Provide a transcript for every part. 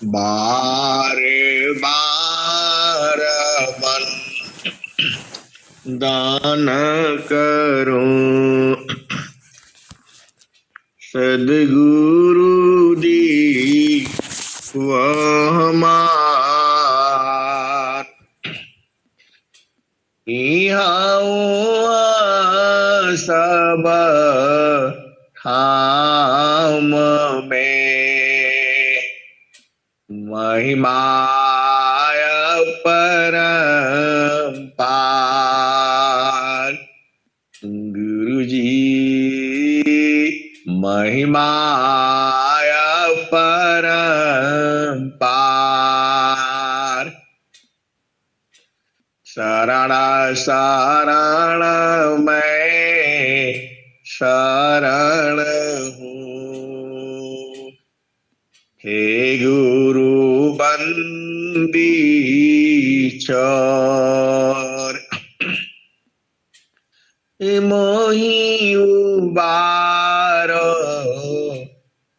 बार बार मन दान करूं, सदगुरु दी वह मान। इहाँ सब ठाम में महिमाय परम्पार। गुरु जी महिमाय परम्पार। शरण शरण मैं शरण हूँ, हे गुरु बंदी छोर। मोहि उबारो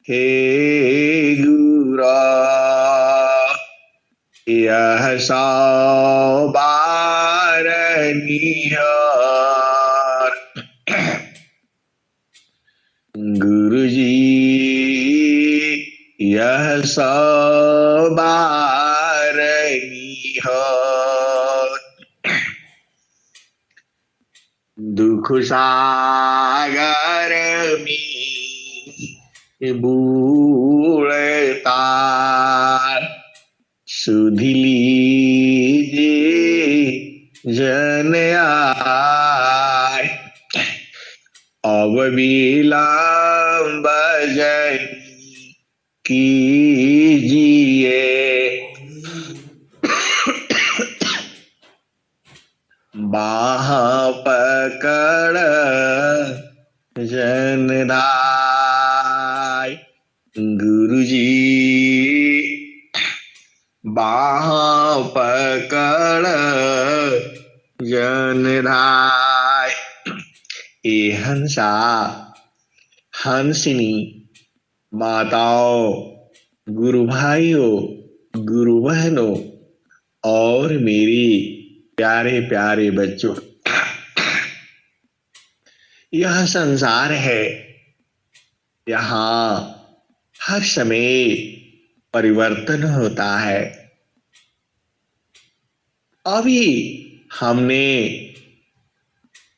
हे गुरा, यह सौ बार निहार। गुरु जी यह सौ बार निहार। दुख सागर में बूढ़ता सुधि लीजिए जन आय। अब विलंब जन कीजिए, बाह पकड़ जन धाय। गुरु जी बाह पकड़ जन धाय। ए हंसा हंसिनी माताओं, गुरु भाइयों, गुरु बहनों और मेरी प्यारे प्यारे बच्चों, यह संसार है। यहाँ हर समय परिवर्तन होता है। अभी हमने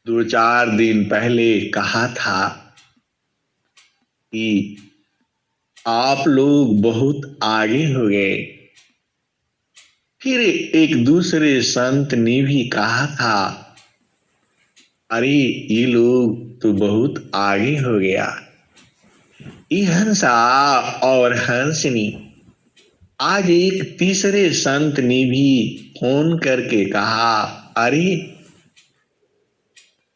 2-4 दिन पहले कहा था कि आप लोग बहुत आगे हो गए। फिर एक दूसरे संत ने भी कहा था, अरे ये लोग तो बहुत आगे हो गया। ये हंसा और हंसनी, आज एक तीसरे संत ने भी फोन करके कहा, अरे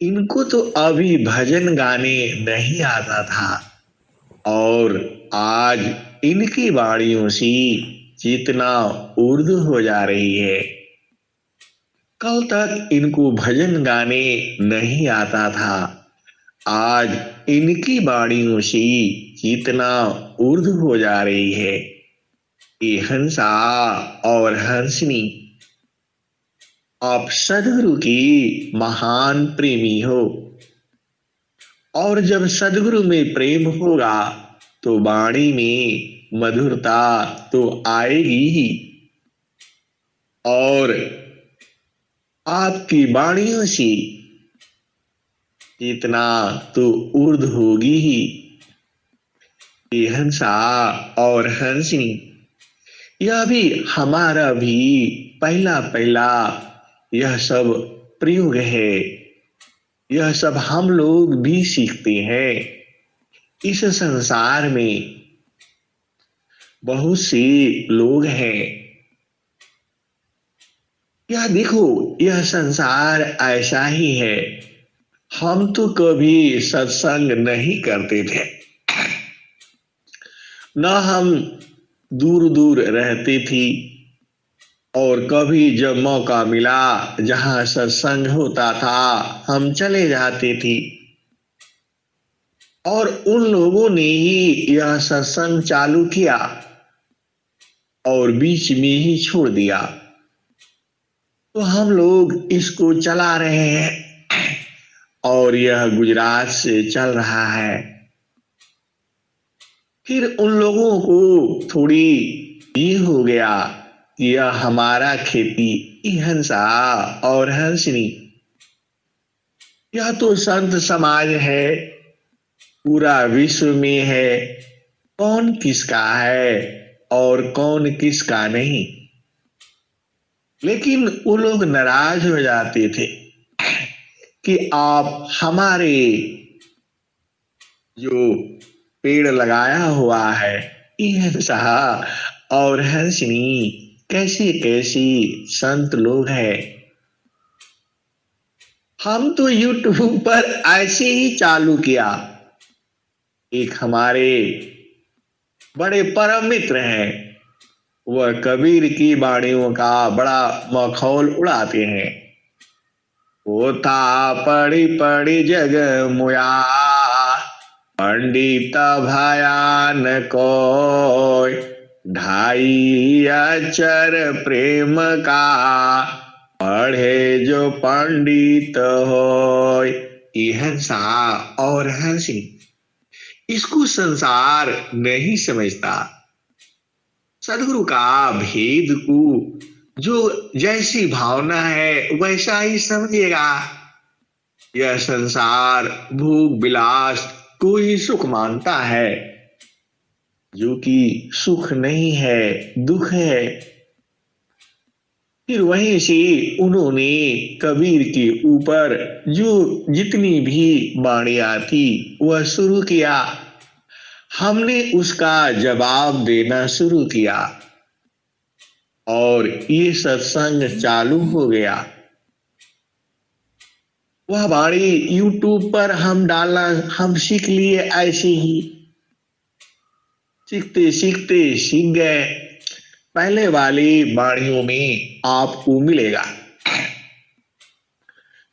इनको तो अभी भजन गाने नहीं आता था और आज इनकी वाणियों से चेतना उर्दू हो जा रही है। कल तक इनको भजन गाने नहीं आता था, आज इनकी वाणियों से चेतना उर्दू हो जा रही है। ये हंसा और हंसनी, आप सदगुरु की महान प्रेमी हो और जब सदगुरु में प्रेम होगा तो वाणी में मधुरता तो आएगी ही और आपकी वाणियों से चेतना तो ऊर्ध होगी ही। ये हंसा और हंसनी, यह भी हमारा भी पहला पहला यह सब प्रयोग है। यह सब हम लोग भी सीखते हैं। इस संसार में बहुत से लोग हैं। यह देखो, यह संसार ऐसा ही है। हम तो कभी सत्संग नहीं करते थे, न हम दूर दूर रहते थी और कभी जब मौका मिला जहां सत्संग होता था हम चले जाते थे। और उन लोगों ने ही यह सत्संग चालू किया और बीच में ही छोड़ दिया। तो हम लोग इसको चला रहे हैं और यह गुजरात से चल रहा है। फिर उन लोगों को थोड़ी ये हो गया कि यह हमारा खेती हंसा और हंसनी, यह तो संत समाज है, पूरा विश्व में है, कौन किसका है और कौन किसका नहीं। लेकिन वो लोग नाराज हो जाते थे कि आप हमारे जो पेड़ लगाया हुआ है हंसा और हंसनी कैसी कैसी संत लोग हैं। हम तो यूट्यूब पर ऐसे ही चालू किया। एक हमारे बड़े परम मित्र हैं, वह कबीर की वाणियों का बड़ा मखौल उड़ाते हैं। होता पड़ी पड़ी जग मुया, पंडित भयान कोय, ढाई अक्षर प्रेम का, पढ़े जो पंडित होय। हंसा और हंसी, इसको संसार नहीं समझता। सदगुरु का भेद को जो जैसी भावना है वैसा ही समझेगा। यह संसार भोग विलास को ही सुख मानता है, जो कि सुख नहीं है, दुख है। फिर वहीं से उन्होंने कबीर के ऊपर जो जितनी भी वाणियां थी वह शुरू किया। हमने उसका जवाब देना शुरू किया और ये सत्संग चालू हो गया। वह वाणी यूट्यूब पर हम डालना हम सीख लिए, ऐसे ही सीखते सीखते सीख गए। पहले वाली वाणियों में आपको मिलेगा।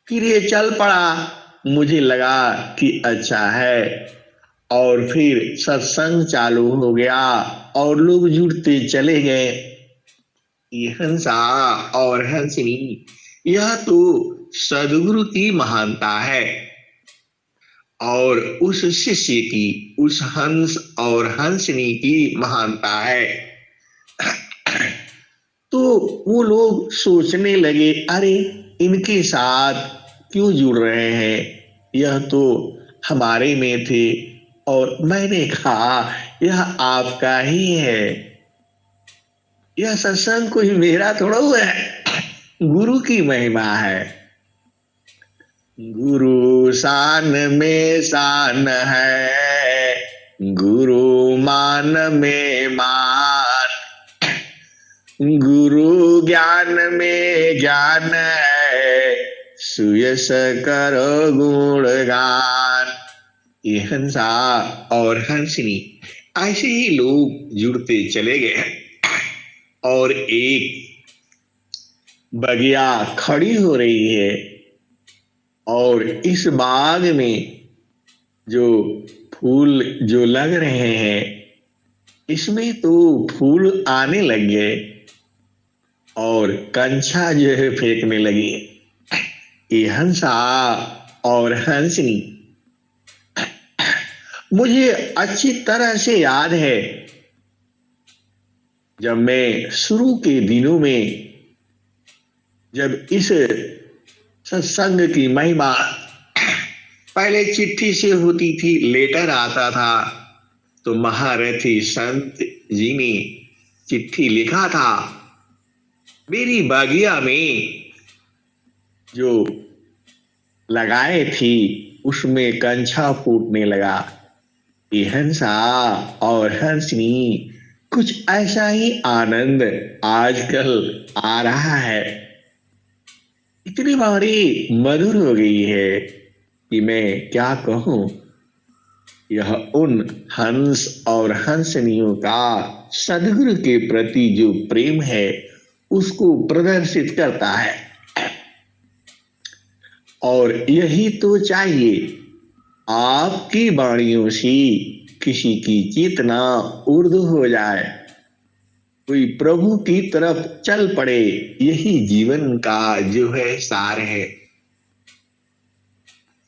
फिर ये चल पड़ा, मुझे लगा कि अच्छा है, और फिर सत्संग चालू हो गया और लोग जुड़ते चले गए। ये हंसा और हंसनी, यह तो सदगुरु की महानता है और उस शिष्य की, उस हंस और हंसनी की महानता है। तो वो लोग सोचने लगे, अरे इनके साथ क्यों जुड़ रहे हैं, यह तो हमारे में थे। और मैंने कहा यह आपका ही है, यह सत्संग कोई मेरा थोड़ा हुआ है, गुरु की महिमा है। गुरु शान में शान है, गुरु मान में मान, गुरु ज्ञान में ज्ञान है, सुयश करो गुणगान। ये हंसा और हंसनी, ऐसे ही लोग जुड़ते चले गए और एक बगिया खड़ी हो रही है और इस बाग में जो फूल जो लग रहे हैं, इसमें तो फूल आने लग गए और कंछा जो है फेंकने लगी। ये हंसा और हंसनी, मुझे अच्छी तरह से याद है जब मैं शुरू के दिनों में, जब इस सत्संग की महिमा पहले चिट्ठी से होती थी, लेटर आता था, तो महारथी संत जी ने चिट्ठी लिखा था, मेरी बागिया में जो लगाए थी उसमें कंछा फूटने लगा। ये हंसा और हंसनी, कुछ ऐसा ही आनंद आजकल आ रहा है। इतनी बारी मधुर हो गई है कि मैं क्या कहूं। यह उन हंस और हंसनियों का सदगुरु के प्रति जो प्रेम है उसको प्रदर्शित करता है। और यही तो चाहिए, आपकी वाणियों से किसी की चेतना ऊर्ध्व हो जाए। कोई प्रभु की तरफ चल पड़े, यही जीवन का जो है सार है।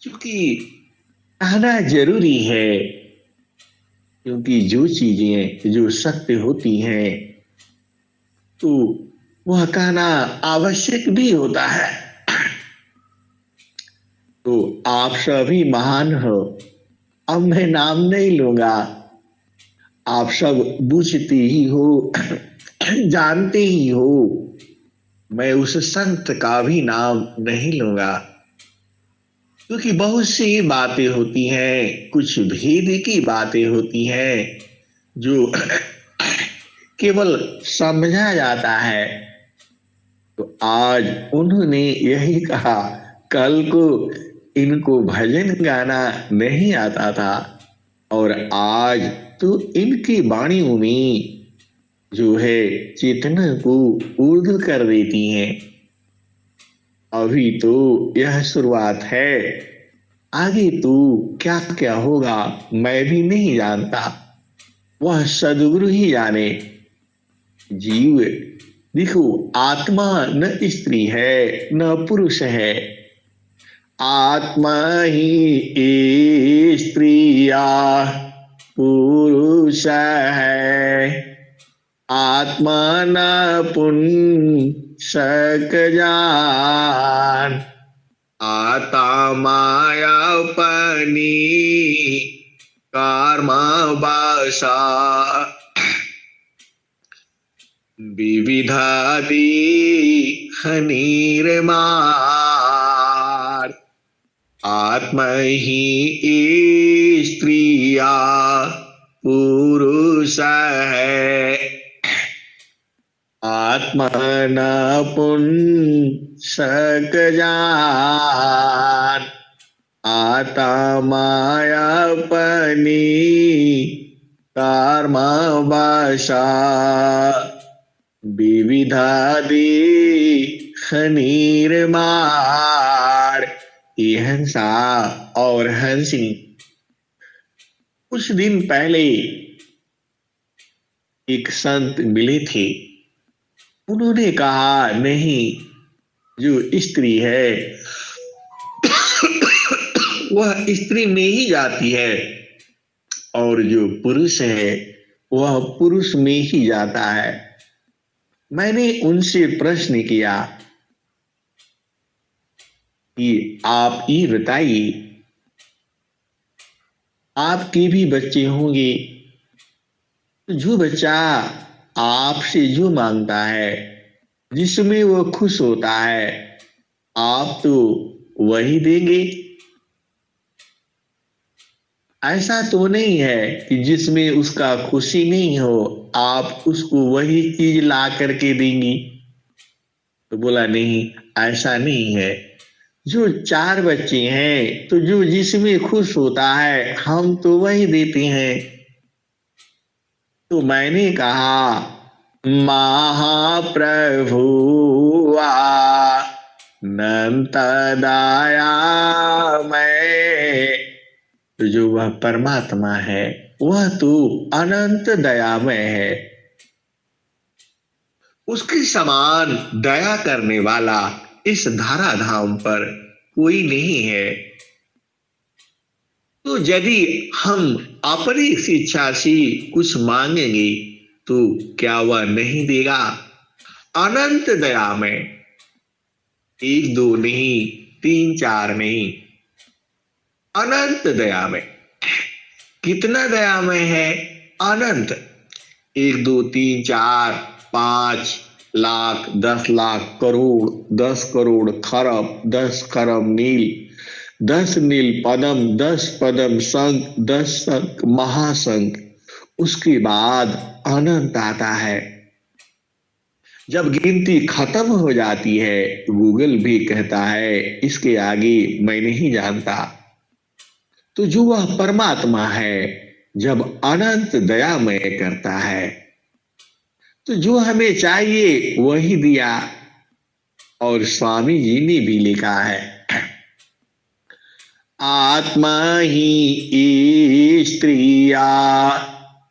क्योंकि कहना जरूरी है, क्योंकि जो चीजें जो सत्य होती हैं तो वह कहना आवश्यक भी होता है। तो आप सभी महान हो, अब मैं नाम नहीं लूंगा, आप सब बूझते ही हो, जानते ही हो। मैं उस संत का भी नाम नहीं लूंगा, क्योंकि बहुत सी बातें होती हैं, कुछ भेद की बातें होती हैं जो केवल समझा जाता है। तो आज उन्होंने यही कहा, कल को इनको भजन गाना नहीं आता था और आज तो इनकी वाणियों में जो है चेतना को ऊर्ध्व कर देती हैं। अभी तो यह शुरुआत है, आगे तो क्या क्या होगा मैं भी नहीं जानता, वह सदगुरु ही जाने। जीव देखो, आत्मा न स्त्री है न पुरुष है, आत्मा ही स्त्रिया पुरुष है, आत्मा न पुंसक जान, आता माया पनी कर्म बासा, विविधादि हनीरमार, आत्मा ही स्त्रिया पुरुष है, आत्मा न पुंसक जान, आता माया पनी कर्म बासा, विविधादि खनीरमार। ये हंसा और हंसी कुछ दिन पहले एक संत मिले थे। उन्होंने कहा, नहीं, जो स्त्री है वह स्त्री में ही जाती है और जो पुरुष है वह पुरुष में ही जाता है। मैंने उनसे प्रश्न किया कि आप ये बताइए, आपके भी बच्चे होंगे, तो जो बच्चा आपसे जो मांगता है, जिसमें वो खुश होता है, आप तो वही देंगे। ऐसा तो नहीं है कि जिसमें उसका खुशी नहीं हो आप उसको वही चीज ला करके देंगी। तो बोला, नहीं, ऐसा नहीं है। जो 4 बच्चे हैं तो जो जिसमें खुश होता है हम तो वही देते हैं। तो मैंने कहा, महाप्रभु अनंत दया में, तो जो वह परमात्मा है वह तो अनंत दयामय है, उसके समान दया करने वाला इस धराधाम पर कोई नहीं है। तो यदि हम अपनी शिक्षा से कुछ मांगेंगे तो क्या वह नहीं देगा? अनंत दया में, 1 2 नहीं, 3 4 नहीं, अनंत दया में। कितना दया में है? अनंत। 1 2 3 4 5 लाख, 10 लाख, करोड़, 10 करोड़, खरब, 10 खरब नील, 10 नील पदम, 10 पदम शंख, 10 शंख महाशंख। उसके बाद अनंत आता है। जब गिनती खत्म हो जाती है, गूगल भी कहता है इसके आगे मैं नहीं जानता। तो जो वह परमात्मा है जब अनंत दयामय करता है, तो जो हमें चाहिए वही दिया। और स्वामी जी ने भी लिखा है, आत्मा ही स्त्रिया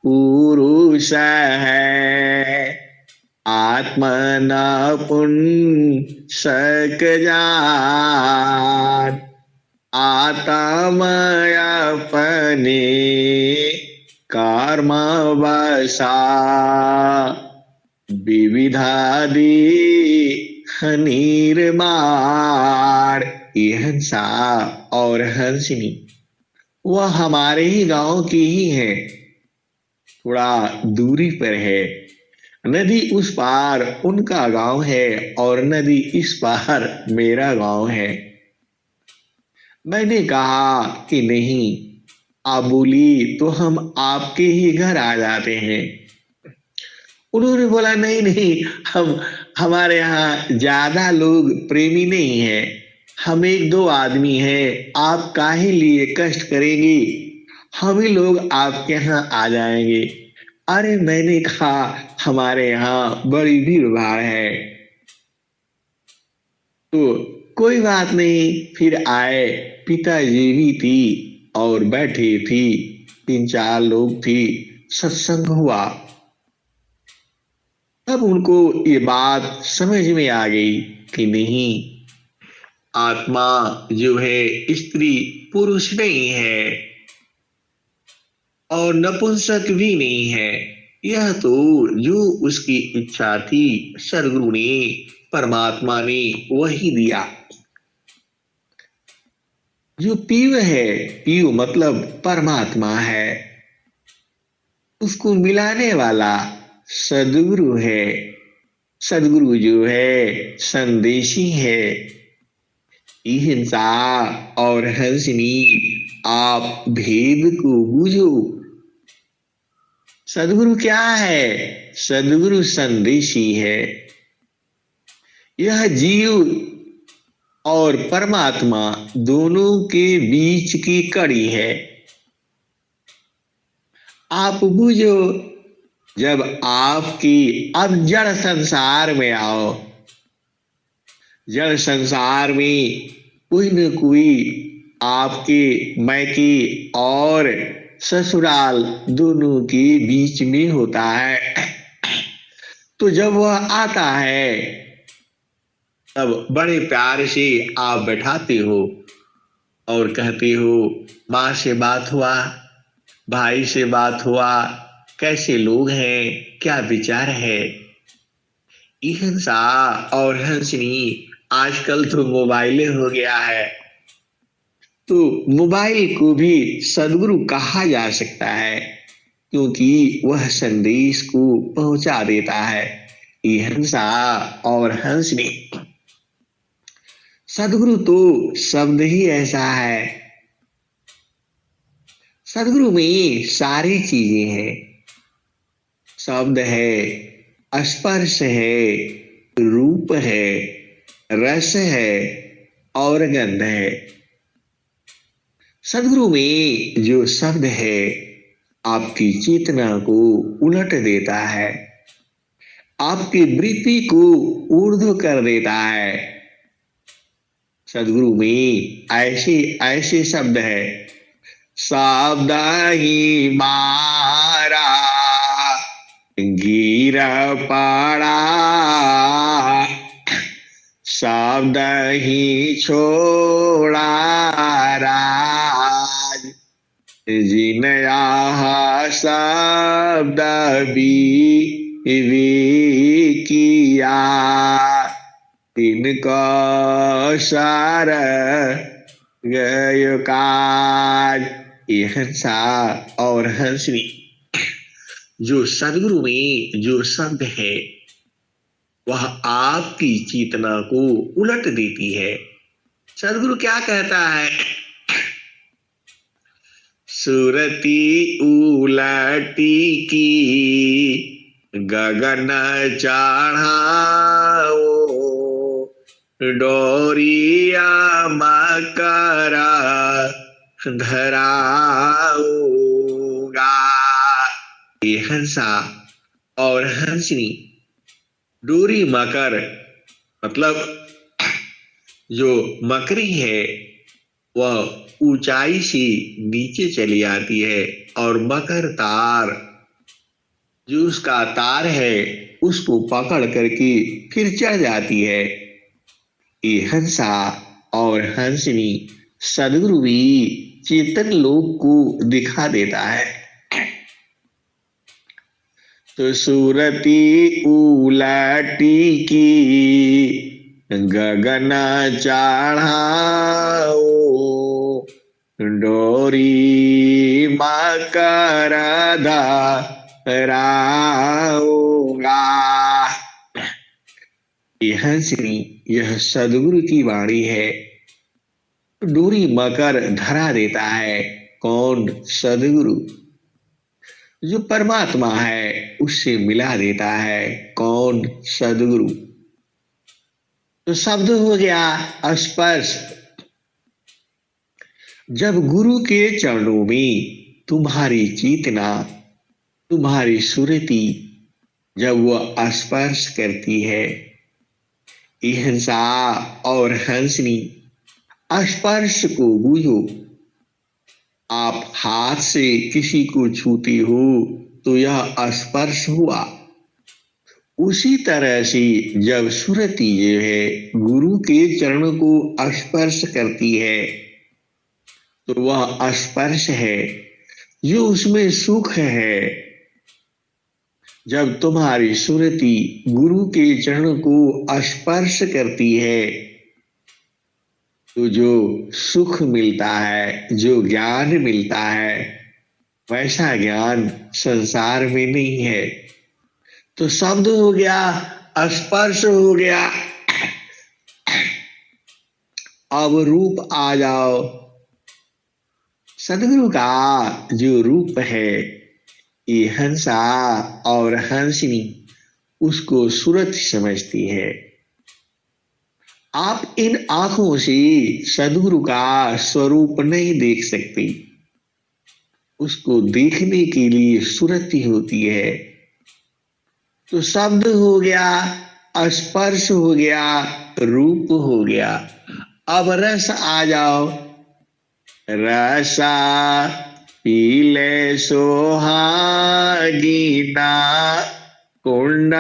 पुरुष है, आत्मन पुंसक जान, आत्मय अपने कर्म वसा, विविधादि निर्माण। ये हंसा और हंसनी वह हमारे ही गांव की ही है, थोड़ा दूरी पर है। नदी उस पार उनका गांव है और नदी इस पार मेरा गांव है। मैंने कहा कि नहीं, आप बोली तो हम आपके ही घर आ जाते हैं। उन्होंने बोला नहीं नहीं, हम हमारे यहाँ ज्यादा लोग प्रेमी नहीं है, हम एक दो आदमी हैं, आप काहे लिए कष्ट करेंगी, हम ही लोग आपके यहाँ आ जाएंगे। अरे मैंने कहा हमारे यहाँ बड़ी भीड़ भाड़ है। तो कोई बात नहीं, फिर आए, पिताजी भी थी और बैठी थी, तीन चार लोग थी, सत्संग हुआ। तब उनको ये बात समझ में आ गई कि नहीं, आत्मा जो है स्त्री पुरुष नहीं है और नपुंसक भी नहीं है। यह तो जो उसकी इच्छा थी सदगुरु ने, परमात्मा ने वही दिया। जो पीव है, पीव मतलब परमात्मा है, उसको मिलाने वाला सदगुरु है। सदगुरु जो है संदेशी है। हिंसा और हंसनी आप भेद को बूझो। सदगुरु क्या है? सदगुरु संदेशी है। यह जीव और परमात्मा दोनों के बीच की कड़ी है। आप बूझो, जब आपकी अब जड़ संसार में आओ, जड़ संसार में कोई न कोई आपके मैके और ससुराल दोनों के बीच में होता है। तो जब वह आता है तब बड़े प्यार से आप बैठाते हो और कहते हो, माँ से बात हुआ, भाई से बात हुआ, कैसे लोग हैं, क्या विचार है। हिंसा और हंसनी आजकल तो मोबाइल हो गया है, तो मोबाइल को भी सदगुरु कहा जा सकता है, क्योंकि वह संदेश को पहुंचा देता है। हिंसा और हंसनी, सदगुरु तो शब्द ही ऐसा है। सदगुरु में सारी चीजें हैं। शब्द है, स्पर्श है, रूप है, रस है और गंध है। सदगुरु में जो शब्द है आपकी चेतना को उलट देता है, आपकी वृत्ति को ऊर्ध्व कर देता है। सदगुरु में ऐसे ऐसे शब्द है, शब्द ही मारा गिरा पड़ा, शब्द ही छोड़ा राज, जिनया शब्द भी किया, इनका सार गय काज। हंसा और हंसनी, जो सदगुरु में जो शब्द है वह आपकी चेतना को उलट देती है। सदगुरु क्या कहता है? सुरती उलटी की गगन चढ़ाओ, डोरिया मकरा धराऊंगा। ये हंसा और हंसनी, डोरी मकर मतलब जो मकरी है वह ऊंचाई से नीचे चली आती है और मकर तार जो उसका तार है उसको पकड़ करके फिर चढ़ जाती है। ये हंसा और हंसनी सदगुरु भी चेतन लोक को दिखा देता है। तो सूरती उलाटी की गगन चढ़ाओ, डोरी मकर धराओगा। ये हंसनी, यह सदगुरु की वाणी है। डोरी मकर धरा देता है। कौन? सदगुरु। जो परमात्मा है उससे मिला देता है। कौन? सदगुरु। तो शब्द हो गया स्पर्श। जब गुरु के चरणों में तुम्हारी चेतना, तुम्हारी सुरति जब वह स्पर्श करती है, हंसा और हंसनी स्पर्श को बूझो। आप हाथ से किसी को छूते हो तो यह स्पर्श हुआ। उसी तरह से जब सुरति जो है गुरु के चरण को स्पर्श करती है तो वह स्पर्श है। जो उसमें सुख है, जब तुम्हारी सुरति गुरु के चरण को स्पर्श करती है तो जो सुख मिलता है, जो ज्ञान मिलता है, वैसा ज्ञान संसार में नहीं है। तो शब्द हो गया, स्पर्श हो गया। अब रूप आ जाओ। सदगुरु का जो रूप है, ये हंसा और हंसनी उसको सूरत समझती है। आप इन आंखों से सदगुरु का स्वरूप नहीं देख सकते। उसको देखने के लिए सूरत ही होती है। तो शब्द हो गया, स्पर्श हो गया, रूप हो गया। अब रस आ जाओ। रसा पीले सोहागीना कुंड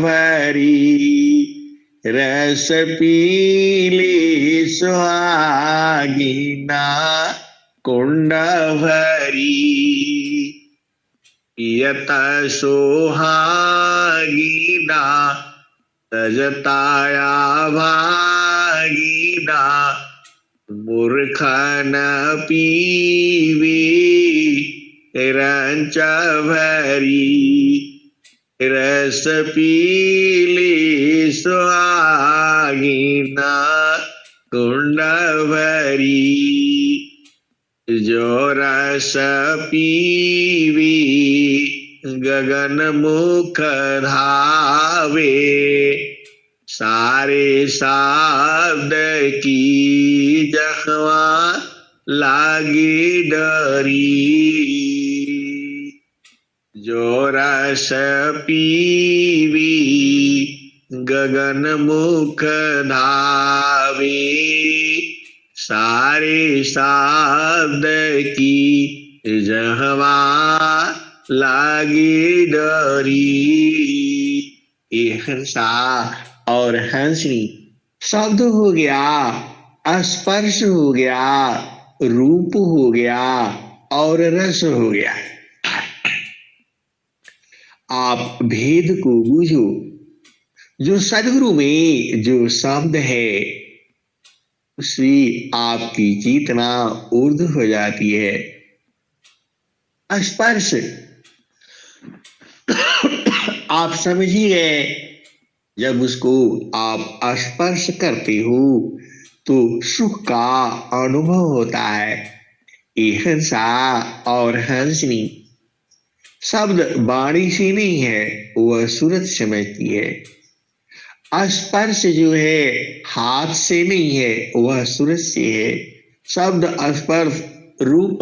भरी, रस पीली सुहागीना कुंड भरी, पियत सोहागीना तजताया भागीना, मूर्खन पीवी रंच भरी, रस पीली सुहागीना कुंड भरी, जो रस पीवी गगन मुख धावे, सारे शब्द की जखवा लागी डरी, जो रस पीवी गगन मुख धावे, सारे शब्द की जहवा लागी डरी। ये हंसा और हंसनी शब्द हो गया, स्पर्श हो गया, रूप हो गया और रस हो गया। आप भेद को बूझो। जो सदगुरु में जो शब्द है उससे आपकी चेतना ऊर्ध हो जाती है। स्पर्श आप समझिए, जब उसको आप स्पर्श करते हो तो सुख का अनुभव होता है। ये हंसा और हंसनी शब्द वाणी से नहीं है, वह सूरत समझती है। स्पर्श जो है हाथ से नहीं है, वह सूरत से है। शब्द स्पर्श रूप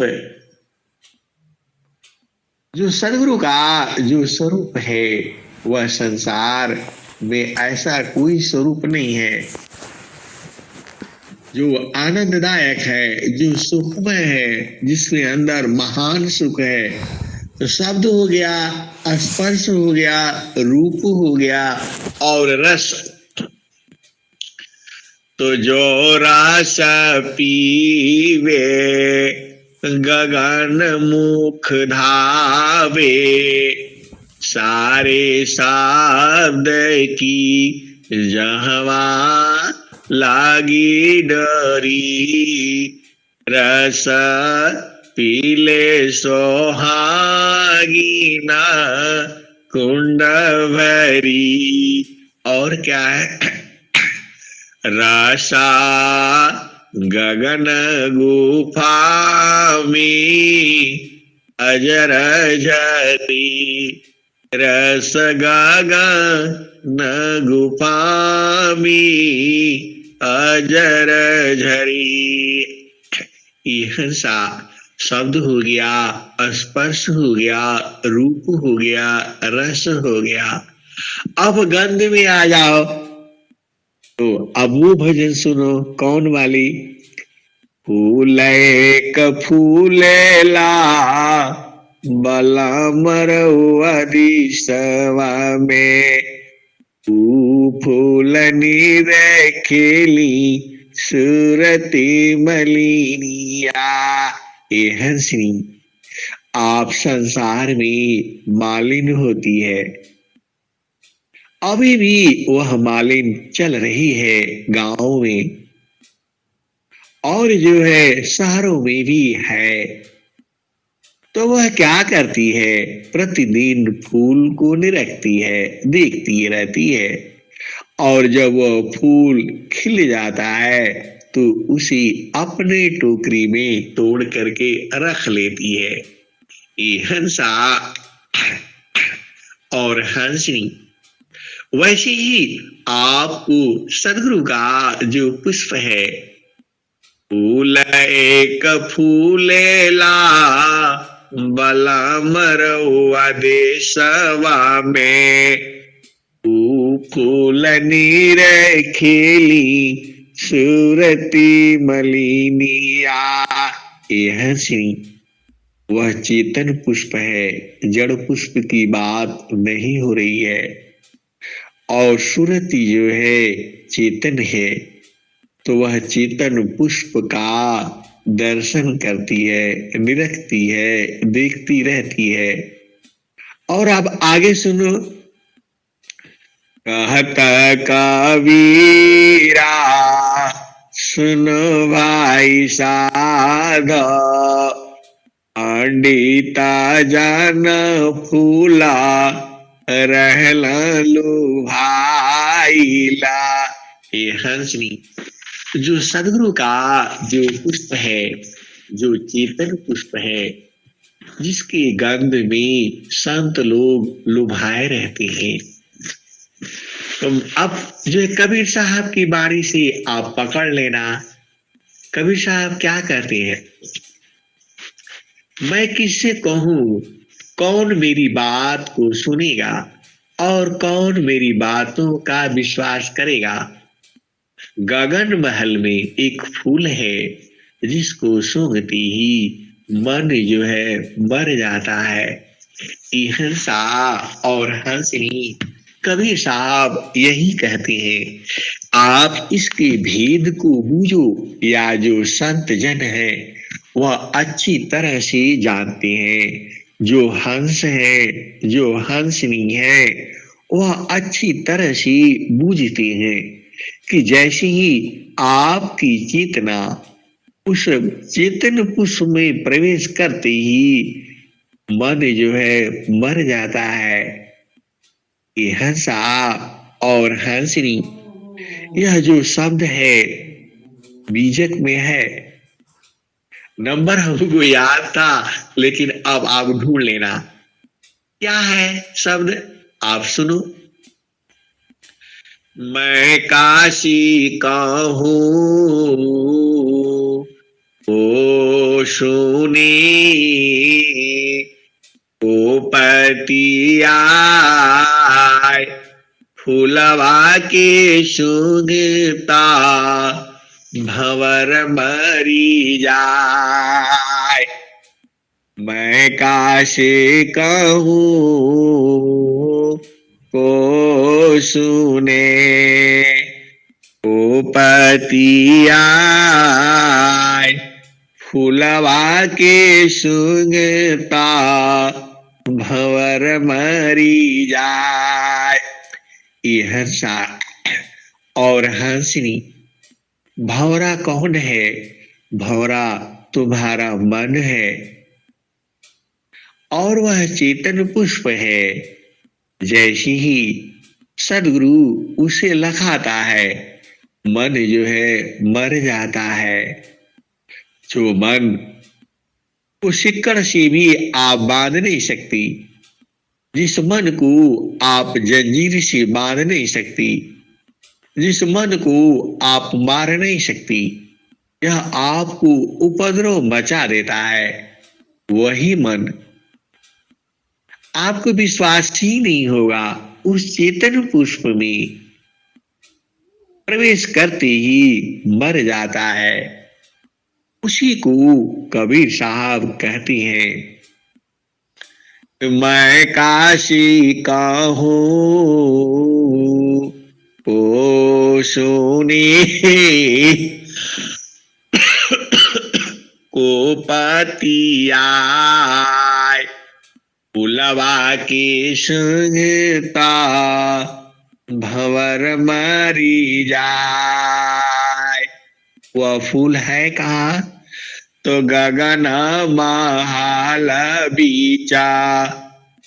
जो सदगुरु का जो स्वरूप है, वह संसार में ऐसा कोई स्वरूप नहीं है। जो आनंददायक है, जो सुखमय है, जिसके अंदर महान सुख है, शब्द हो गया, स्पर्श हो गया, रूप हो गया और रस। तो जो रस पीवे गगन मुख धावे, सारे शब्द की जहवा लागी डरी, रस पीले सोहागीना कुंड भरी। और क्या है? रसा गगन गुफा में अजर झरी, रस गगन गुफा में अजर झरी। यह सा शब्द हो गया, स्पर्श हो गया, रूप हो गया, रस हो गया। अब गंध में आ जाओ। तो अब वो भजन सुनो, कौन वाली? फूले क फूलेला बलमरवा दिसवा में, फूलनी रे खेली सूरती मलिनिया। ये हंसनी आप संसार में मालिन होती है, अभी भी वह मालिन चल रही है गांवों में, और जो है शहरों में भी है। तो वह क्या करती है? प्रतिदिन फूल को निरखती है, देखती रहती है, और जब वह फूल खिल जाता है तो उसे अपने टोकरी में तोड़ करके रख लेती है। ये हंसा और हंसनी। वैसे ही आपको सदगुरु का जो पुष्प है, फूल एक फूलेला बलमरवा देशवा में, फूल नीर खिली सूरती मलिनिया। यह श्री वह चेतन पुष्प है, जड़ पुष्प की बात नहीं हो रही है। और सूरती जो है चेतन है, तो वह चेतन पुष्प का दर्शन करती है, निरखती है, देखती रहती है। और अब आगे सुनो। कहत कबीरा सुनो भाई साध, पंडिता जन फूला रहला लुभाइला। ये हंसनी जो सदगुरु का जो पुष्प है, जो चेतन पुष्प है, जिसके गंध में संत लोग लुभाए रहते हैं। तो अब जो कबीर साहब की बाणी से आप पकड़ लेना। कबीर साहब क्या कहते हैं? मैं किससे कहूं, कौन मेरी बात को सुनेगा और कौन मेरी बातों का विश्वास करेगा। गगन महल में एक फूल है, जिसको सूंघते ही मन जो है मर जाता है। हंसा और हंसनी कबीर साहब यही कहते हैं, आप इसके भेद को बूझो, या जो संत जन है वह अच्छी तरह से जानते हैं। जो हंस है, जो हंसनी है, वह अच्छी तरह से बूझते हैं कि जैसे ही आपकी चेतना उस चेतन पुष्प में प्रवेश करते ही मन जो है मर जाता है। ये हंसा और हंसनी, यह जो शब्द है बीजक में है। नंबर हमको याद था, लेकिन अब आप ढूंढ लेना क्या है शब्द। आप सुनो। मैं काशी का हूँ ओ सुनी, ओ पतिया फूलवा के सुगता भंवर मरी जाए। मैं कासे कहूँ को सुने, ओ पतिया फुलवा के सुंगता भंवर मरी जाए। ये हंसा और हंसनी। भंवरा कौन है? भंवरा तुम्हारा मन है और वह चेतन पुष्प है। जैसे ही सदगुरु उसे लखाता है, मन जो है मर जाता है। जो मन को सिक्कड़ से भी आप बांध नहीं सकती, जिस मन को आप जंजीर से बांध नहीं सकती, जिस मन को आप मार नहीं सकती, यह आपको उपद्रव मचा देता है, वही मन आपको विश्वास ही नहीं होगा उस चेतन पुष्प में प्रवेश करते ही मर जाता है। उसी को कबीर साहब कहते हैं, मैं काशी का हूँ को सुनी, को पतिया फुलवा के सुंगता भंवर मरी जाए। वह फूल है कहाँ? तो गगन महाल बीचा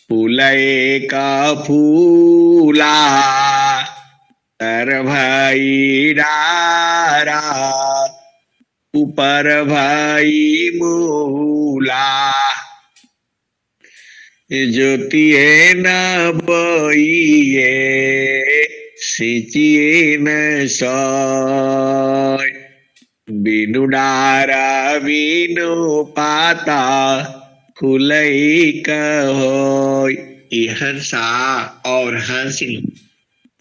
फूले का फूला तर भई डारा ऊपर भई मूला। ज्योतिए न बोइए सिंचिए न सोय, बिनु डारा बिनु पाता फूलई कहोय। ये हंसा और हंसनी।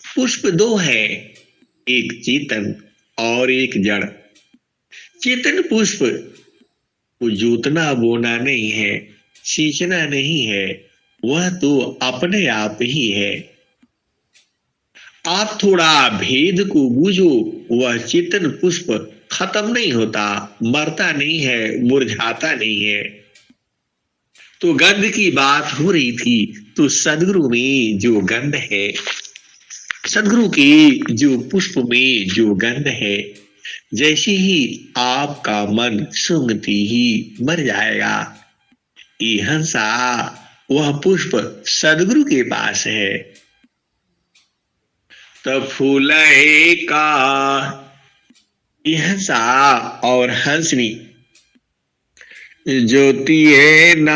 पुष्प दो है, एक चेतन और एक जड़। चेतन पुष्प को जोतना बोना नहीं है, सींचना नहीं है, वह तो अपने आप ही है। आप थोड़ा भेद को बूझो, वह चेतन पुष्प खत्म नहीं होता, मरता नहीं है, मुरझाता नहीं है। तो गंध की बात हो रही थी, तो सदगुरु में जो गंध है, सदगुरु की जो पुष्प में जो गंध है, जैसे ही आपका मन सूंघते ही मर जाएगा। ये हंसा वह पुष्प सदगुरु के पास है। तब फूल का ये हंसा और हंसनी। ज्योतिए न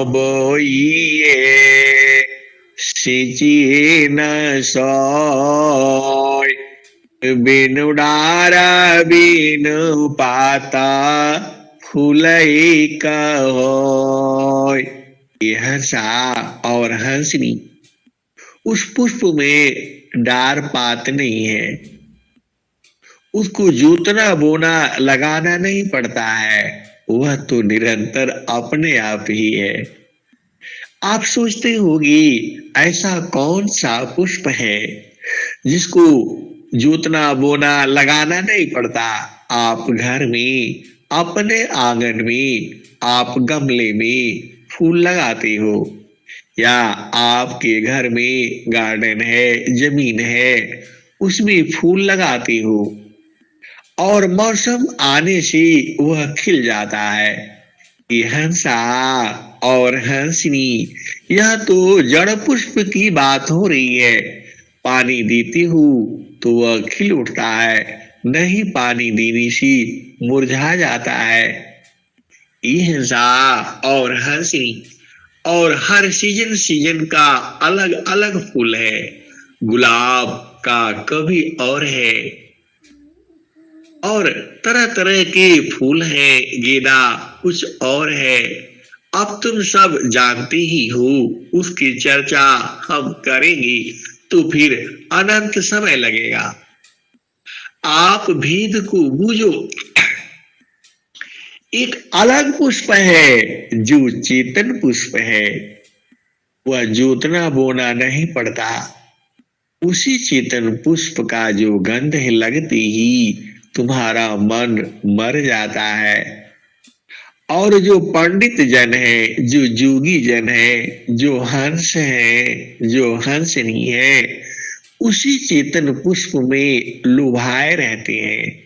बोइए सिंचिए न सोय, बिनु डारा बिनु पाता फूलई कहोय। ये हंसा और हंसनी। उस पुष्प में डार पात नहीं है, उसको जोतना बोना लगाना नहीं पड़ता है, वह तो निरंतर अपने आप ही है। आप सोचते होंगे ऐसा कौन सा पुष्प है जिसको जोतना बोना लगाना नहीं पड़ता। आप घर में अपने आंगन में आप गमले में फूल लगाते हो, या आपके घर में गार्डन है, जमीन है, उसमें फूल लगाते हो और मौसम आने से वह खिल जाता है। ये हंसा और हंसनी, यह तो जड़ पुष्प की बात हो रही है। पानी देती हूँ तो वह खिल उठता है, नहीं पानी देने से मुरझा जाता है। ये हंसा और हंसनी। और हर सीजन सीजन का अलग अलग फूल है। गुलाब का कभी और है, और तरह तरह के फूल हैं। गेंदा कुछ और है। अब तुम सब जानते ही हो, उसकी चर्चा हम करेंगे तो फिर अनंत समय लगेगा। आप भेद को बूझो। एक अलग पुष्प है जो चेतन पुष्प है। वह जोतना बोना नहीं पड़ता। उसी चेतन पुष्प का जो गंध है लगते ही तुम्हारा मन मर जाता है। और जो पंडित जन है, जो जोगी जन है, जो हंस है, जो हंसनी है, उसी चेतन पुष्प में लुभाए रहते हैं,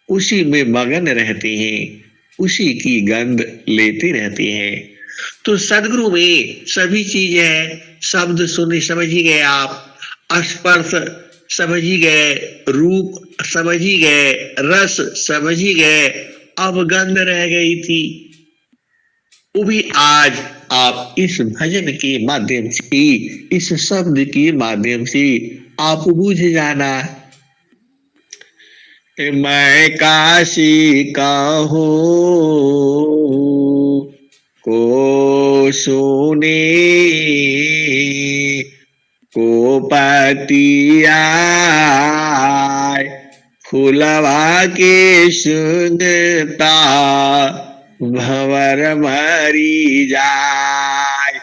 उसी में मगन रहते हैं, उसी की गंध लेते रहते हैं। तो सदगुरु में सभी चीजें हैं। शब्द सुन समझ ही गए आप, स्पर्श समझ ही गए, रूप समझ ही गए, रस समझ ही गए, अब गंध रह गई थी। वो भी आज आप इस भजन के माध्यम से, इस शब्द के माध्यम से आप बुझ जाना। मैं काशी का हूँ को सुने को पतिया फुलवा के सुनता भंवर मरी जाए।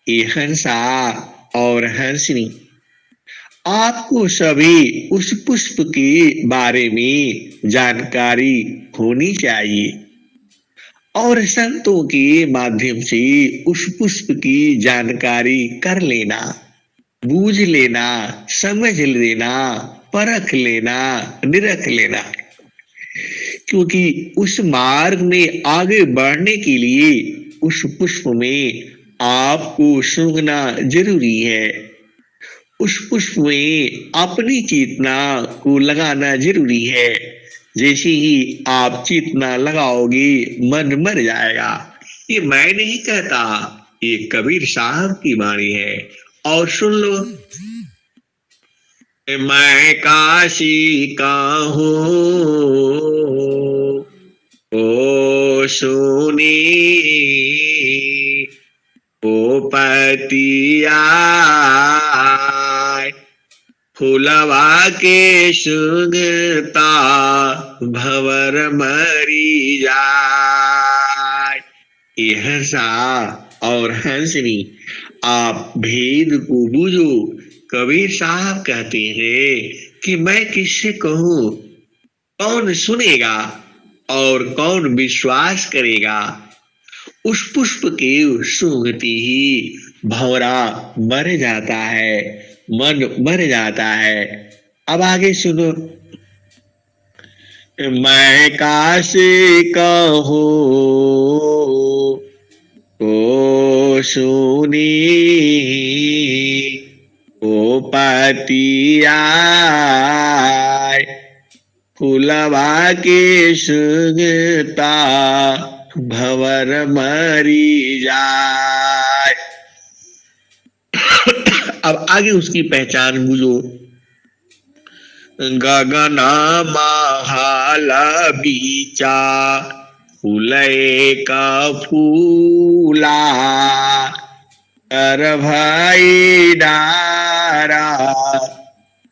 ये हंसा और हंसनी, आपको सभी उस पुष्प के बारे में जानकारी होनी चाहिए और संतों के माध्यम से उस पुष्प की जानकारी कर लेना, बूझ लेना, समझ लेना, परख लेना, निरख लेना। क्योंकि उस मार्ग में आगे बढ़ने के लिए उस पुष्प में आपको सूंघना जरूरी है। उस पुष्प में अपनी चेतना को लगाना जरूरी है। जैसे ही आप चेतना लगाओगे मन मर जाएगा। ये मैं नहीं कहता, ये कबीर साहब की वाणी है। और सुन लो, मैं काशी का हूँ ओ सुनी ओ पतिया फुलवा के सुगता भंवर मरी जाए। ये हंसा और हंसनी, आप भेद को बूझो। कबीर साहब कहते हैं कि मैं किससे कहूं, कौन सुनेगा और कौन विश्वास करेगा। उस पुष्प के सूंघते ही भंवरा मर जाता है, मन मर जाता है। अब आगे सुनो, मैं काशी का हूँ ओ सुनी ओ पतिया फुलवा के सुगता भंवर मरी जाए। अब आगे उसकी पहचान बुझो। गगना महाला बीचा फूले का फूला कर भाई डारा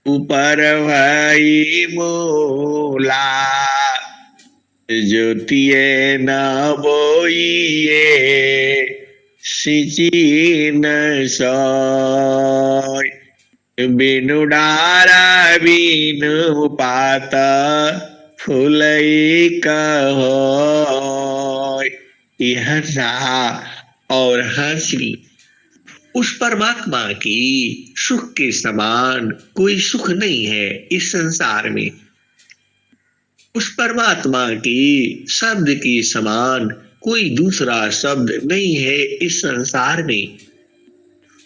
ऊपर भाई मोला ज्योतिए न बोइए सिंची न सोय बिनु डारा बिनु पाता फूलई कहो। हंसा और हंसनी, उस परमात्मा की सुख के समान कोई सुख नहीं है इस संसार में। उस परमात्मा की शब्द के समान कोई दूसरा शब्द नहीं है इस संसार में।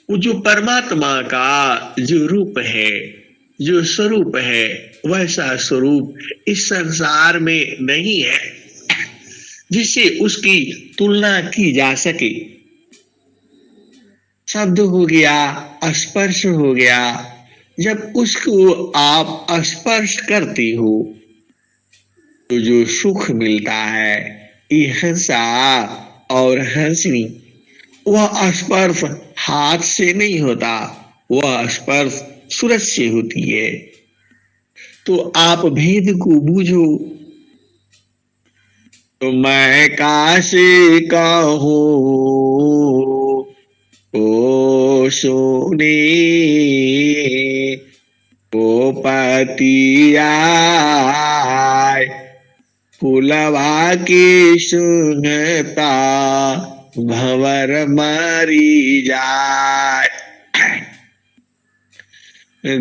वो जो परमात्मा का जो रूप है, जो स्वरूप है, वैसा स्वरूप इस संसार में नहीं है जिससे उसकी तुलना की जा सके। शब्द हो गया, स्पर्श हो गया, जब उसको आप स्पर्श करते हो तो जो सुख मिलता है, ये हंसा और हंसनी, वह स्पर्श हाथ से नहीं होता, वह स्पर्श सूरज से होती है। तो आप भेद को बूझो। तो मैं काशी का हूँ ओ सोनी ओ पतिया फुलवा की सुनता भंवर मरी जाए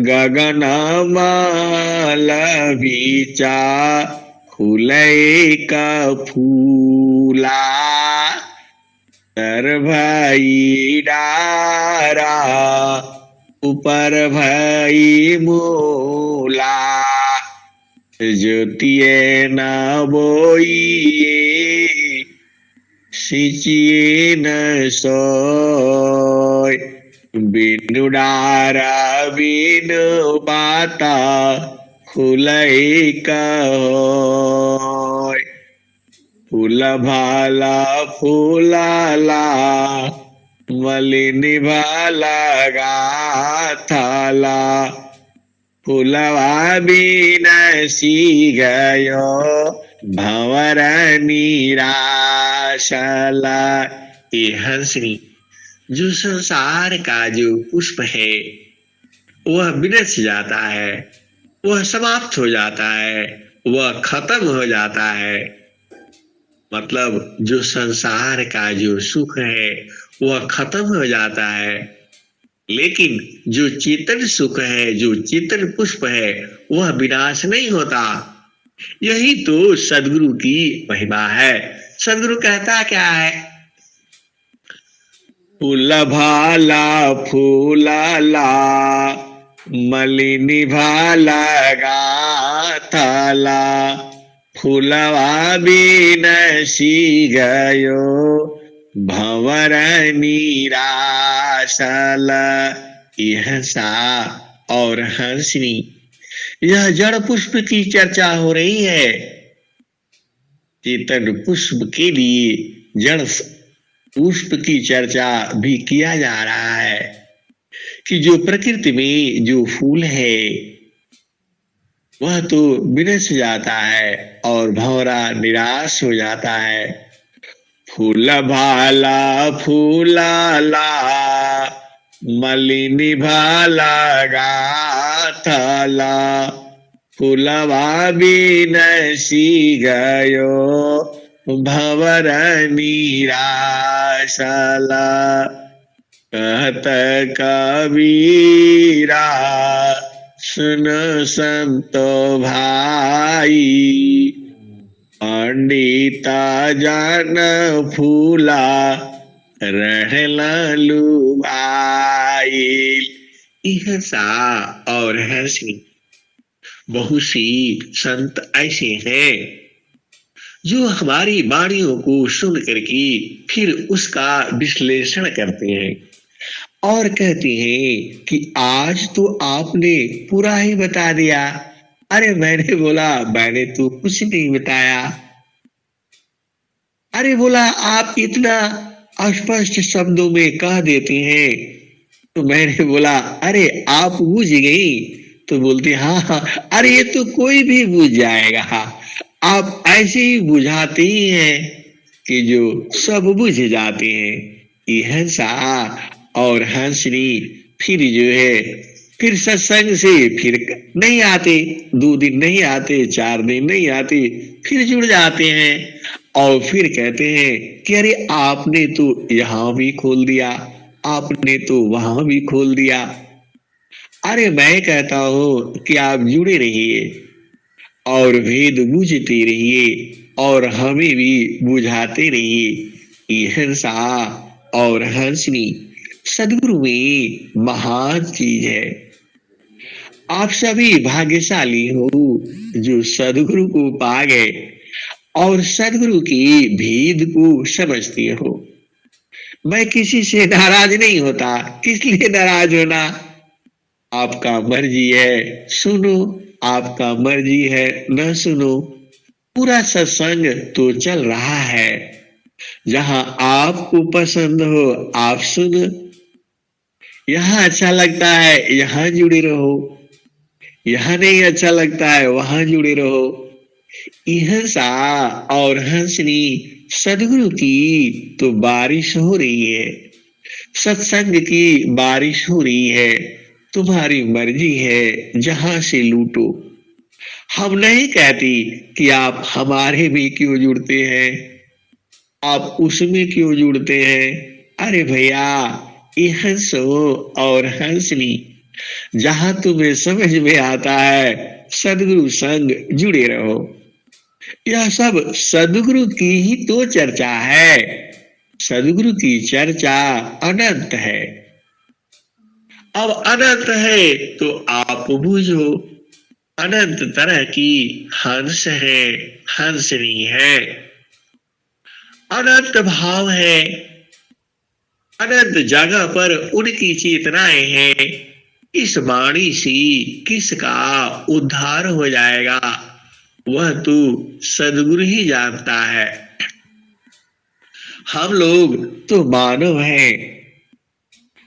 गगन माल बीचा फूलै का फूला तर भई डारा ऊपर भई मूला ज्योतिए न बोइए सिंचिए न सोय बिनु डारा बिनु बाता फूलै का होय फूल भाला फूलाला मलिनी भाला गाथाला फूलवा बिनसी गयो भंवर निराशला। ये हंसनी, जो संसार का जो पुष्प है वह विनश जाता है, वह समाप्त हो जाता है, वह खत्म हो जाता है। मतलब जो संसार का जो सुख है वह खत्म हो जाता है, लेकिन जो चेतन सुख है, जो चेतन पुष्प है, वह विनाश नहीं होता। यही तो सदगुरु की महिमा है। सदगुरु कहता क्या है? फूल भाला फूलाला मलिनी भाला गाथाला फूलवा बिनसी गयो भंवर निराशला। यह सा और हंसनी, यह जड़ पुष्प की चर्चा हो रही है। चेतन पुष्प के लिए जड़ पुष्प की चर्चा भी किया जा रहा है कि जो प्रकृति में जो फूल है वह तो विनश जाता है और भंवरा निराश हो जाता है। फूल भाला फूलाला मलिनी भाला गाथाला फूलवा बिनसी गयो भंवर निराशला। कहत कबीरा सुन संतो भाई पंडिता जान फूला रहला लुभाई। यह सा और हंसी, बहुत सी संत ऐसे हैं जो हमारी वाणियों को सुन करके फिर उसका विश्लेषण करते हैं और कहते हैं कि आज तो आपने पूरा ही बता दिया। अरे मैंने बोला मैंने तो कुछ नहीं बताया। अरे बोला आप इतना अस्पष्ट शब्दों में कह देते हैं। तो मैंने बोला अरे आप बुझ गई? तो बोलते हाँ हाँ, अरे ये तो कोई भी बुझ जाएगा, आप ऐसे ही बुझाते ही हैं कि जो सब बुझ जाते हैं। यह सा और हंसनी फिर जो है फिर सत्संग से फिर नहीं आते, 2 दिन नहीं आते, 4 दिन नहीं आते, फिर जुड़ जाते हैं और फिर कहते हैं कि अरे आपने तो यहाँ भी खोल दिया, आपने तो वहां भी खोल दिया। अरे मैं कहता हूं कि आप जुड़े रहिए और भेद बूझते रहिए और हमें भी बुझाते रहिए। यह सा और हंसनी सदगुरु में महान चीज है। आप सभी भाग्यशाली हो जो सदगुरु को पा गए और सदगुरु की भेद को समझते हो। मैं किसी से नाराज नहीं होता, किस लिए नाराज होना? आपका मर्जी है सुनो, आपका मर्जी है न सुनो। पूरा सत्संग तो चल रहा है, जहां आपको पसंद हो आप सुनो, यहाँ अच्छा लगता है यहाँ जुड़े रहो, यहाँ नहीं अच्छा लगता है वहां जुड़े रहो। इहसा और हंसनी सदगुरु की तो बारिश हो रही है, सत्संग की बारिश हो रही है। तुम्हारी मर्जी है, जहां से लूटो। हम नहीं कहती कि आप हमारे भी क्यों जुड़ते हैं, आप उसमें क्यों जुड़ते हैं। अरे भैया, ये हंसो और हंसनी, जहां तुम्हें समझ में आता है सदगुरु संग जुड़े रहो। यह सब सदगुरु की ही तो चर्चा है। सदगुरु की चर्चा अनंत है। अब अनंत है तो आप बूझो, अनंत तरह की हंस है, हंसनी है, अनंत भाव है, अनंत जगह पर उनकी चेतनाएं हैं। इस वाणी से किसका उद्धार हो जाएगा, वह तो सदगुरु ही जानता है। हम लोग तो मानव हैं,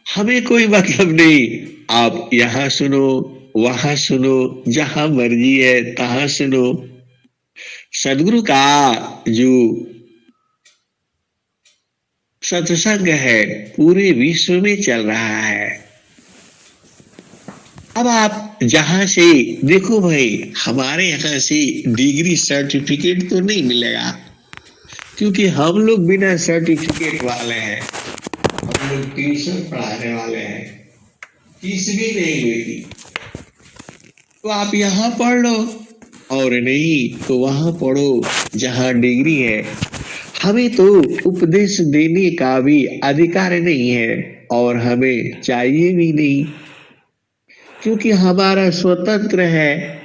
हमें कोई मतलब नहीं। आप यहाँ सुनो, वहां सुनो, जहां मर्जी है तहां सुनो। सदगुरु का जो सत्संग है पूरे विश्व में चल रहा है। अब आप जहां से देखो भाई, हमारे यहाँ से डिग्री सर्टिफिकेट तो नहीं मिलेगा, क्योंकि हम लोग बिना सर्टिफिकेट वाले हैं। हम लोग ट्यूशन पढ़ाने वाले हैं, फीस भी नहीं लेती। तो आप यहाँ पढ़ लो, और नहीं तो वहां पढ़ो जहां डिग्री है। हमें तो उपदेश देने का भी अधिकार नहीं है, और हमें चाहिए भी नहीं, क्योंकि हमारा स्वतंत्र है।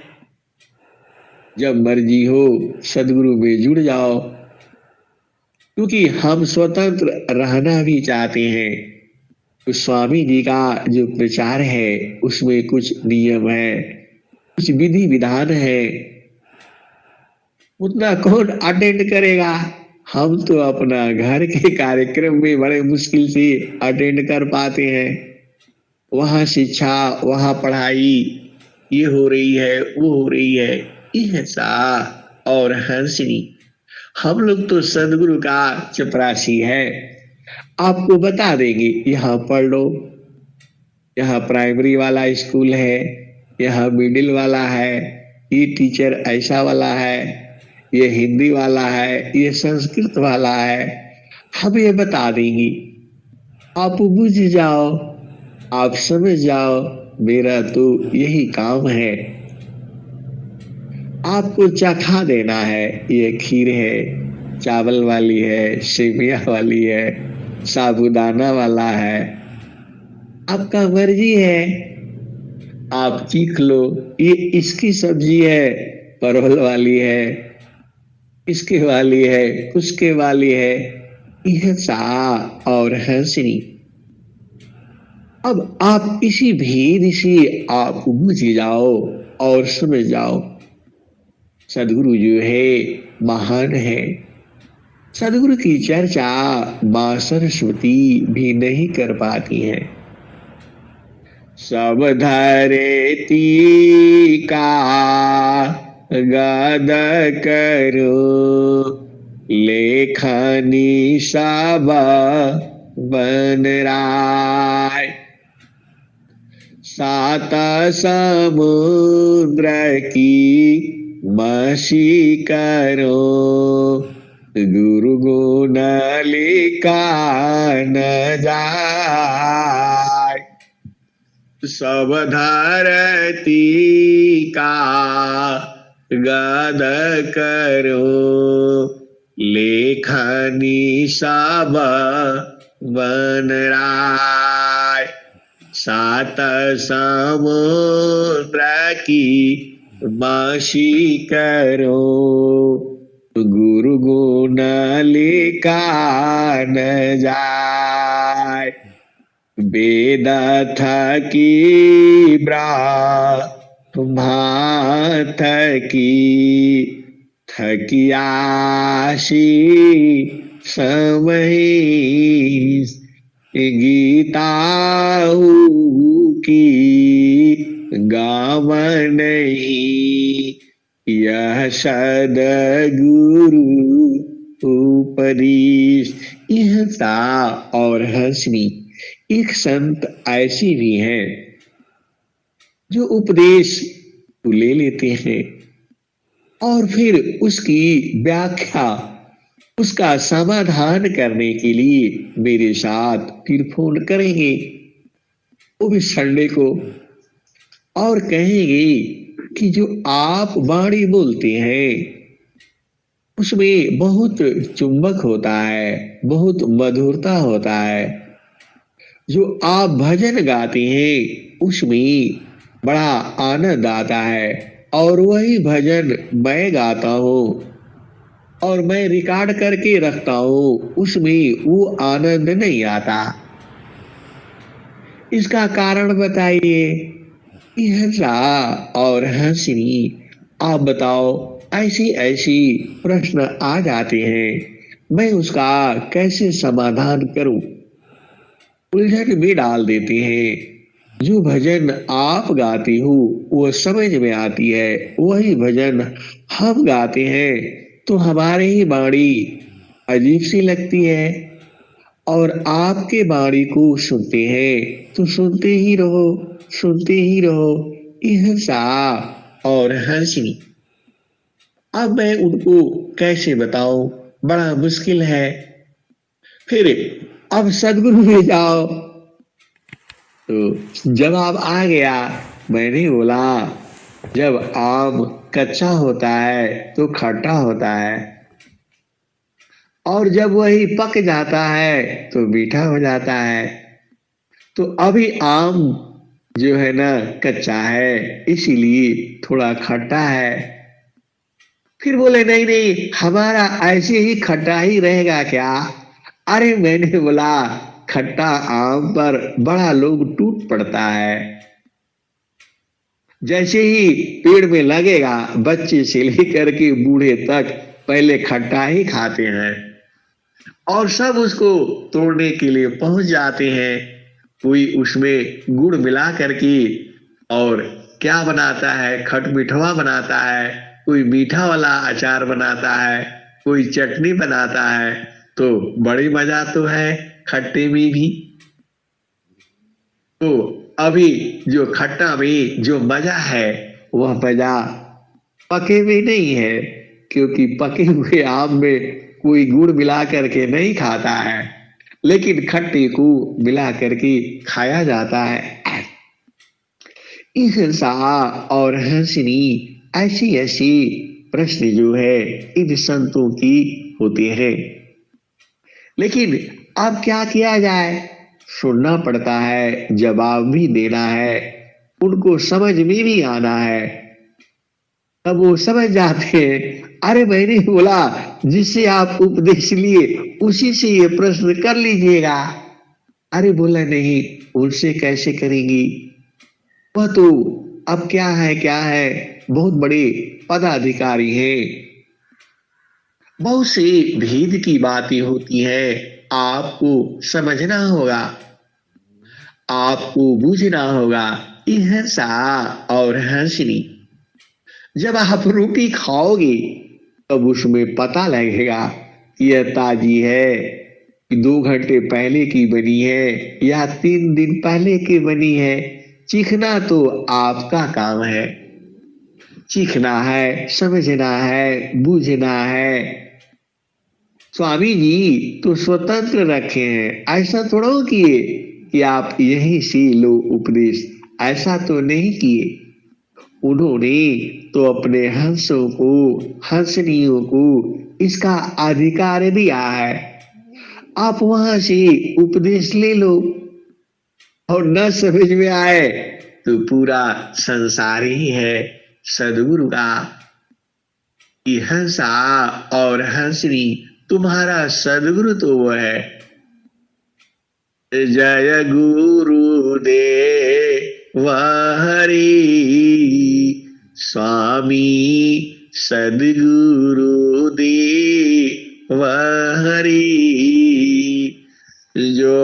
जब मर्जी हो सदगुरु में जुड़ जाओ, क्योंकि हम स्वतंत्र रहना भी चाहते हैं। तो स्वामी जी का जो प्रचार है उसमें कुछ नियम है, कुछ विधि विधान है। उतना कौन अटेंड करेगा। हम तो अपना घर के कार्यक्रम में बड़े मुश्किल से अटेंड कर पाते हैं। वहां शिक्षा, वहां पढ़ाई, ये हो रही है, वो हो रही है। ऐसा और हंसनी, हम लोग तो सदगुरु का चपरासी है। आपको बता देंगे, यहाँ पढ़ लो, यहाँ प्राइमरी वाला स्कूल है, यहाँ मिडिल वाला है, ये टीचर ऐसा वाला है, ये हिंदी वाला है, ये संस्कृत वाला है। हम ये बता देंगी, आप बुझ जाओ, आप समझ जाओ। मेरा तो यही काम है, आपको चखा देना है। ये खीर है, चावल वाली है, सेविया वाली है, साबूदाना वाला है, आपका मर्जी है। आप चीख लो, ये इसकी सब्जी है, परवल वाली है, इसके वाली है, उसके वाली है। यह सा और हंसनी। अब आप इसी भेद से आप बुझ जाओ और समझ जाओ, सदगुरु जो है महान है। सदगुरु की चर्चा मां सरस्वती भी नहीं कर पाती है। सब धरती का गद करो, लेखनी सब बन राय। सात समुद्र की मसी करो, गुरु गुण लिखा न जाय। सब धरती का गद करो, लेखनी सब बन राय। सात समुद्र की मसी करो, गुरु गुण लिखा न जाय। वेद थकी ब्रह्मा थकी, थकियासी समय गीता की गावन नहीं, यह सदगुरु उपदेश। यह सा और हंसनी एक संत ऐसी भी हैं जो उपदेश तो ले लेते हैं और फिर उसकी व्याख्या, उसका समाधान करने के लिए मेरे साथ फिर फोन करेंगे, वो भी संडे को, और कहेंगे कि जो आप वाणी बोलते हैं उसमें बहुत चुंबक होता है, बहुत मधुरता होता है। जो आप भजन गाते हैं उसमें बड़ा आनंद आता है, और वही भजन मैं गाता हूँ और मैं रिकॉर्ड करके रखता हूँ, उसमें वो आनंद नहीं आता। इसका कारण बताइए। हंसा और हंसनी, आप बताओ, ऐसी ऐसी प्रश्न आ जाते हैं, मैं उसका कैसे समाधान करूं? उलझन में डाल देते हैं। जो भजन आप गाती हो वो समझ में आती है, वही भजन हम गाते हैं तो हमारे ही वाणी अजीब सी लगती है, और आपके वाणी को सुनते हैं तो सुनते ही रहो, सुनते ही रहो। हंसा और हंसनी, अब मैं उनको कैसे बताऊं, बड़ा मुश्किल है। फिर अब सदगुरु में जाओ तो जवाब आ गया। मैंने बोला, जब आम कच्चा होता है तो खट्टा होता है, और जब वही पक जाता है तो मीठा हो जाता है। तो अभी आम जो है ना कच्चा है, इसीलिए थोड़ा खट्टा है। फिर बोले नहीं नहीं, हमारा ऐसे ही खट्टा ही रहेगा क्या? अरे मैंने बोला, खट्टा आम पर बड़ा लोग टूट पड़ता है। जैसे ही पेड़ में लगेगा, बच्चे से लेकर के बूढ़े तक पहले खट्टा ही खाते हैं, और सब उसको तोड़ने के लिए पहुंच जाते हैं। कोई उसमें गुड़ मिला करके और क्या बनाता है, खट मिठवा बनाता है, कोई मीठा वाला अचार बनाता है, कोई चटनी बनाता है। तो बड़ी मजा तो है खट्टे में भी। तो अभी जो खट्टा में जो मजा है, वह मजा पके में नहीं है, क्योंकि पके हुए आम में कोई गुड़ मिला करके नहीं खाता है, लेकिन खट्टे को मिला करके खाया जाता है। हिंसा और हंसनी, ऐसी ऐसी प्रश्न जो है इन संतों की होते हैं। लेकिन अब क्या किया जाए, सुनना पड़ता है, जवाब भी देना है, उनको समझ में भी आना है। तब वो समझ जाते हैं, अरे मैंने बोला जिससे आप उपदेश लिए उसी से ये प्रश्न कर लीजिएगा। अरे बोला नहीं, उनसे कैसे करेंगी, वह तो अब क्या है, बहुत बड़े पदाधिकारी हैं। बहुत सी भेद की बातें होती है, आपको समझना होगा, आपको बूझना होगा। हंसा और हंसनी, जब आप रोटी खाओगे तब उसमें पता लगेगा कि यह ताजी है, कि 2 घंटे पहले की बनी है या 3 दिन पहले की बनी है। चीखना तो आपका काम है, चीखना है, समझना है, बूझना है। स्वामी जी तो स्वतंत्र रखे हैं, ऐसा थोड़ा किए कि आप यहीं से लो उपदेश, ऐसा तो नहीं किए। उन्होंने तो अपने हंसों को, हंसनियों को इसका अधिकार दिया है। आप वहां से उपदेश ले लो, और न समझ में आए तो पूरा संसार ही है सदगुरु का। कि हंसा और हंसनी, तुम्हारा सदगुरु तो वो है। जय गुरुदेव हरि, स्वामी सदगुरु देव हरि। जो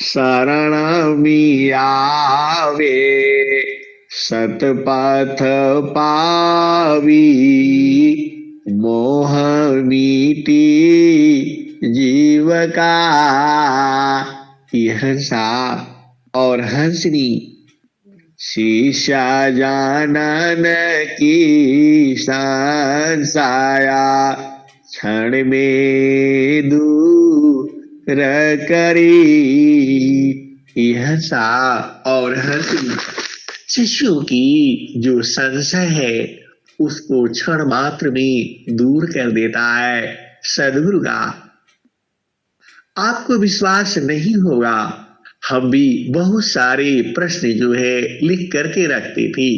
शरण में आवे सतपथ पावी मोह मीटी जीव का। यह हंसा और हंसनी शीशा जानन की संसाया क्षण में दूर करी। यह हंसा और हंसनी शिष्यों की जो संशय है उसको क्षण मात्र में दूर कर देता है सदगुरु का। आपको विश्वास नहीं होगा, हम भी बहुत सारे प्रश्न जो है लिख करके रखते थे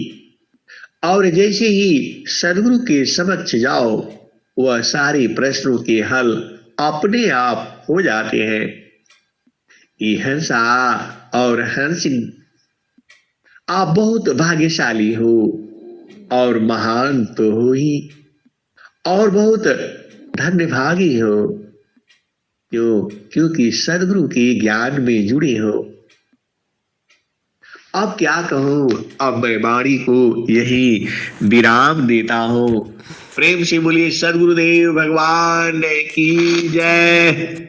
और जैसे ही सदगुरु के समक्ष जाओ वह सारे प्रश्नों के हल अपने आप हो जाते हैं। ये हंसा और हंसिनी, आप बहुत भाग्यशाली हो और महान तो हो ही और बहुत धन्यभागी हो क्योंकि सदगुरु के ज्ञान में जुड़े हो। अब क्या कहूं, अब मैं वाणी को यही विराम देता हूं। प्रेम से बोलिए सदगुरुदेव भगवान की जय।